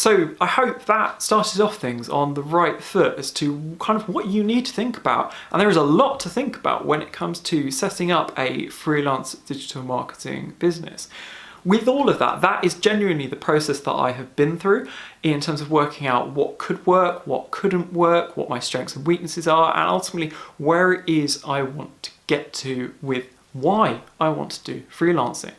So I hope that started off things on the right foot as to kind of what you need to think about. And there is a lot to think about when it comes to setting up a freelance digital marketing business. With all of that, that is genuinely the process that I have been through in terms of working out what could work, what couldn't work, what my strengths and weaknesses are, and ultimately where it is I want to get to with why I want to do freelancing.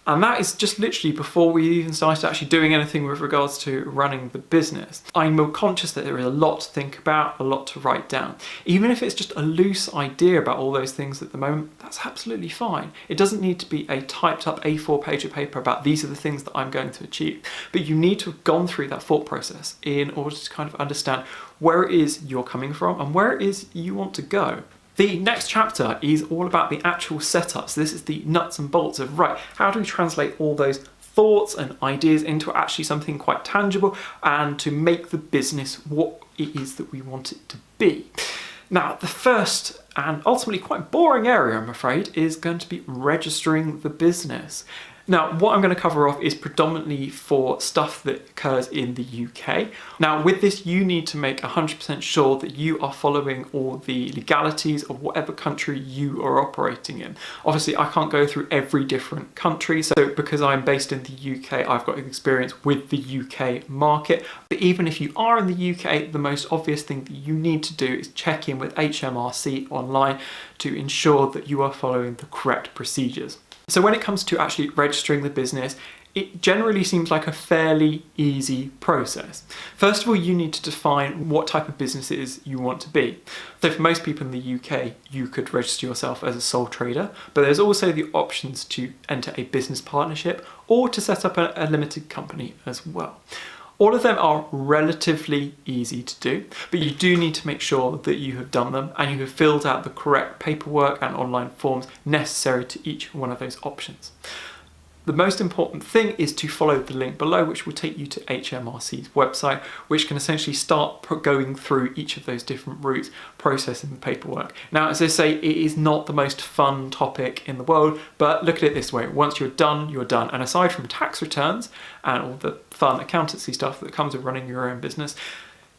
And that is just literally before we even started actually doing anything with regards to running the business. I'm more conscious that there is a lot to think about, a lot to write down. Even if it's just a loose idea about all those things at the moment, that's absolutely fine. It doesn't need to be a typed up A4 page of paper about these are the things that I'm going to achieve. But you need to have gone through that thought process in order to kind of understand where it is you're coming from and where it is you want to go. The next chapter is all about the actual setup. So this is the nuts and bolts of, right, how do we translate all those thoughts and ideas into actually something quite tangible and to make the business what it is that we want it to be. Now, the first and ultimately quite boring area, I'm afraid, is going to be registering the business. Now, what I'm going to cover off is predominantly for stuff that occurs in the UK. Now, with this, you need to make 100% sure that you are following all the legalities of whatever country you are operating in. Obviously, I can't go through every different country, so because I'm based in the UK, I've got experience with the UK market. But even if you are in the UK, the most obvious thing that you need to do is check in with HMRC online to ensure that you are following the correct procedures. So when it comes to actually registering the business, it generally seems like a fairly easy process. First of all, you need to define what type of business it is you want to be. So for most people in the UK, you could register yourself as a sole trader, but there's also the options to enter a business partnership or to set up a limited company as well. All of them are relatively easy to do, but you do need to make sure that you have done them and you have filled out the correct paperwork and online forms necessary to each one of those options. The most important thing is to follow the link below, which will take you to HMRC's website, which can essentially start going through each of those different routes, processing the paperwork. Now, as I say, it is not the most fun topic in the world, but look at it this way. Once you're done, you're done. And aside from tax returns and all the fun accountancy stuff that comes with running your own business,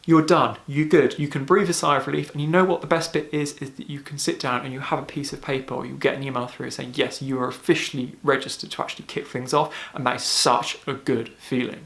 you're done, you're good, you can breathe a sigh of relief, and you know what the best bit is that you can sit down and you have a piece of paper or you get an email through saying, yes, you are officially registered to actually kick things off, and that is such a good feeling.